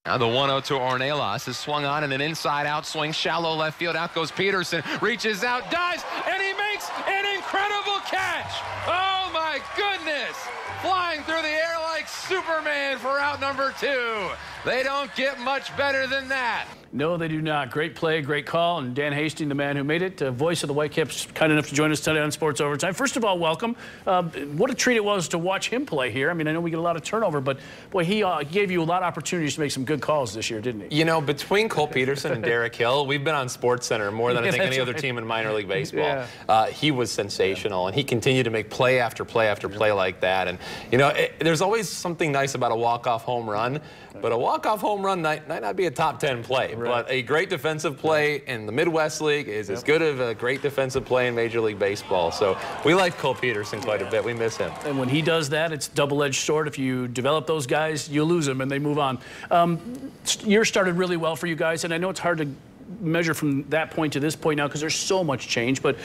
Now the 1-0 to Ornelas is swung on and an inside-out swing, shallow left field. Out goes Peterson, reaches out, dives, and he makes an incredible catch. Oh my goodness! Flying through the air like Superman for out number 2. They don't get much better than that. No, they do not. Great play, great call, and Dan Hasty, the man who made it, voice of the Whitecaps, kind enough to join us today on Sports Overtime. First of all, welcome. What a treat it was to watch him play here. I mean, I know we get a lot of turnover, but boy, he gave you a lot of opportunities to make some good calls this year, didn't he? You know, between Cole Peterson and Derek Hill, we've been on SportsCenter more than I think any other team in minor league baseball. Yeah. He was sensational, and he continued to make play after play after play like that. And, you know, there's always something nice about a walk-off home run, but a walk-off home run might not be a top 10 play. Right. But a great defensive play in the Midwest League is as good as a great defensive play in Major League Baseball. So we like Cole Peterson quite a bit. We miss him. And when he does that, it's double-edged sword. If you develop those guys, you lose them and they move on. Year started really well for you guys, and I know it's hard to measure from that point to this point now because there's so much change. But,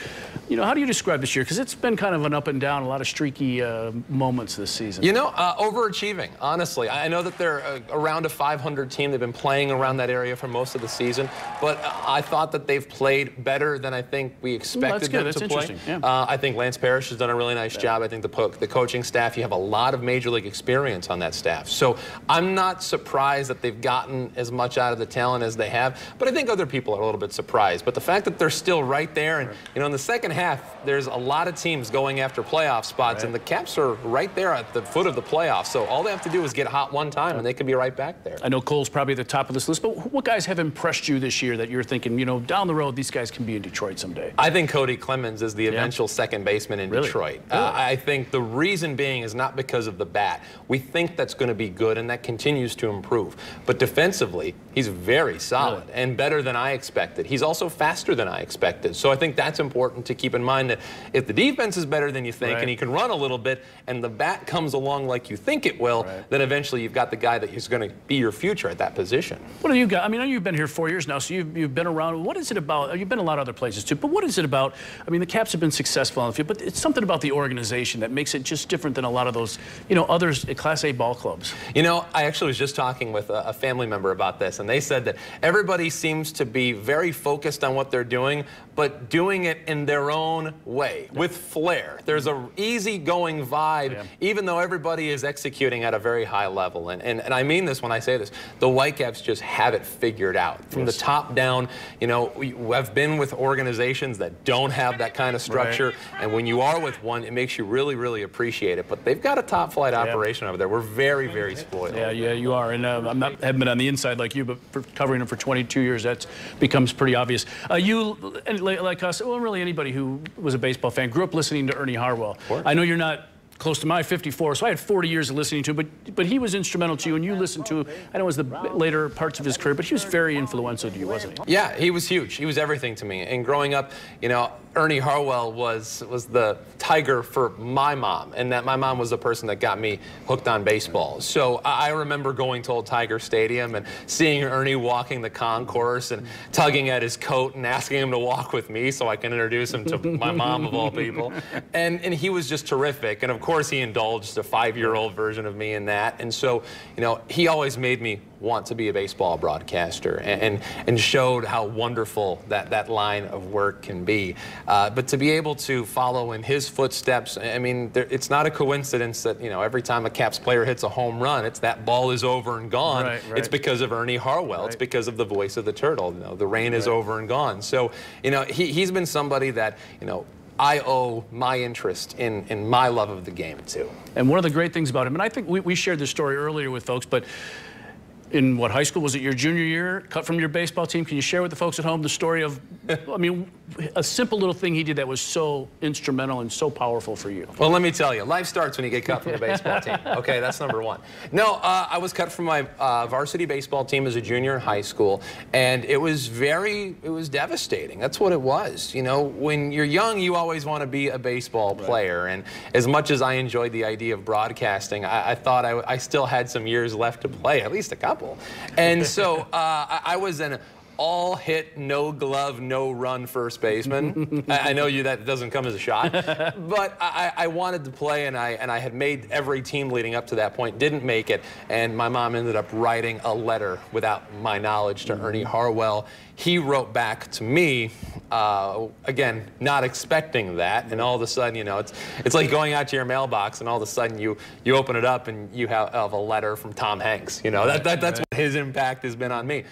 you know, how do you describe this year? Because it's been kind of an up and down, a lot of streaky moments this season. You know, overachieving, honestly. I know that they're around a 500 team. They've been playing around that area for most of the season. But I thought that they've played better than I think we expected them to play. Yeah. I think Lance Parrish has done a really nice job. I think the coaching staff, you have a lot of Major League experience on that staff. So I'm not surprised that they've gotten as much out of the talent as they have. But I think other people are a little bit surprised. But the fact that they're still right there, and you know, in the second half, there's a lot of teams going after playoff spots, and the Caps are right there at the foot of the playoffs. So all they have to do is get hot one time, and they could be right back there. I know Cole's probably at the top of this list, but what guys have impressed you this year that you're thinking, you know, down the road, these guys can be in Detroit someday? I think Cody Clemens is the eventual second baseman in Detroit. I think the reason being is not because of the bat. We think that's going to be good, and that continues to improve. But defensively, he's very solid and better than I expected. He's also faster than I expected. So I think that's important to keep in mind, that if the defense is better than you think and he can run a little bit and the bat comes along like you think it will, then eventually you've got the guy that is going to be your future at that position. What have you got? I mean, I know you've been here 4 years now, so you've been around. What is it about? You've been a lot of other places too, but what is it about? I mean, the Caps have been successful on the field, but it's something about the organization that makes it just different than a lot of those, you know, others Class A ball clubs. You know, I actually was just talking with a family member about this, and they said that everybody seems to be very focused on what they're doing, but doing it in their own way, with flair. There's an easygoing vibe, even though everybody is executing at a very high level. And I mean this when I say this. The Whitecaps just have it figured out. From the top down, you know, I've been with organizations that don't have that kind of structure, and when you are with one, it makes you really, really appreciate it. But they've got a top-flight operation over there. We're very, very spoiled. Yeah, you are. And haven't been on the inside like you, but for covering them for 22 years, that becomes pretty obvious. You, like us, well, really anybody who was a baseball fan, grew up listening to Ernie Harwell. I know you're not close to my 54, so I had 40 years of listening to him, but he was instrumental to you, and you listened to, I know it was the later parts of his career, but he was very influential to you, wasn't he? Yeah, he was huge. He was everything to me. And growing up, you know, Ernie Harwell was the tiger for my mom, and that my mom was the person that got me hooked on baseball. So I remember going to Old Tiger Stadium and seeing Ernie walking the concourse and tugging at his coat and asking him to walk with me so I can introduce him to my mom of all people. And he was just terrific. And of course he indulged a 5-year-old version of me in that. And so, you know, he always made me want to be a baseball broadcaster and showed how wonderful that line of work can be. But to be able to follow in his footsteps, I mean, it's not a coincidence that, you know, every time a Caps player hits a home run, it's that ball is over and gone. It's because of Ernie Harwell. It's because of the voice of the turtle. You know, the rain is over and gone. So, you know, he's been somebody that, you know, I owe my interest in my love of the game to. And one of the great things about him, and I think we shared this story earlier with folks, but in what high school was it, your junior year, cut from your baseball team? Can you share with the folks at home the story of, I mean, a simple little thing he did that was so instrumental and so powerful for you? Well, let me tell you, life starts when you get cut from the baseball team. Okay, that's number one. No, I was cut from my varsity baseball team as a junior in high school, and it was devastating. That's what it was. You know, when you're young, you always want to be a baseball player, and as much as I enjoyed the idea of broadcasting, I thought I still had some years left to play, at least a couple. And so I was in all hit, no glove, no run first baseman. I know that doesn't come as a shot, but I wanted to play, and I had made every team leading up to that point, didn't make it, and my mom ended up writing a letter without my knowledge to Ernie Harwell. He wrote back to me, again, not expecting that, and all of a sudden, you know, it's like going out to your mailbox, and all of a sudden you open it up and you have a letter from Tom Hanks. You know, that's what his impact has been on me.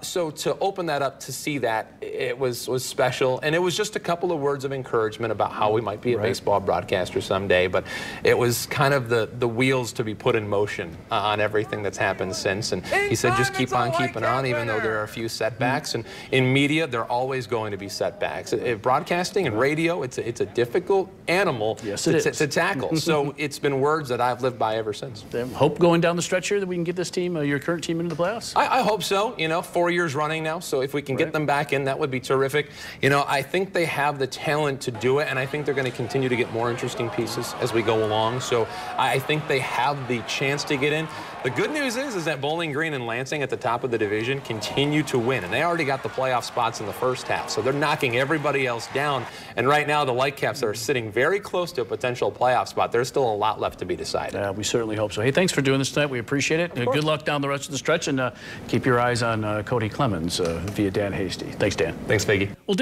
So to open that up, to see that, it was special, and it was just a couple of words of encouragement about how we might be a baseball broadcaster someday. But it was kind of the wheels to be put in motion on everything that's happened since. And he said, just keep on keeping on, even though there are a few setbacks. And in media, there are always going to be setbacks. Broadcasting and radio, it's a difficult animal to tackle. So it's been words that I've lived by ever since. Hope going down the stretch here that we can get this team, your current team, into the playoffs? I hope so. You know, 4 years running now, so if we can get them back in, that would be terrific. You know, I think they have the talent to do it, and I think they're going to continue to get more interesting pieces as we go along. So I think they have the chance to get in. The good news is that Bowling Green and Lansing at the top of the division continue to win, and they already got the playoff spots in the first half, so they're knocking everybody else down. And right now, the Whitecaps are sitting very close to a potential playoff spot. There's still a lot left to be decided. We certainly hope so. Hey, thanks for doing this tonight. We appreciate it. Good luck down the rest of the stretch, and keep your eyes on Cody Clemens via Dan Hasty. Thanks, Dan. Thanks, Figgy. Well, Dan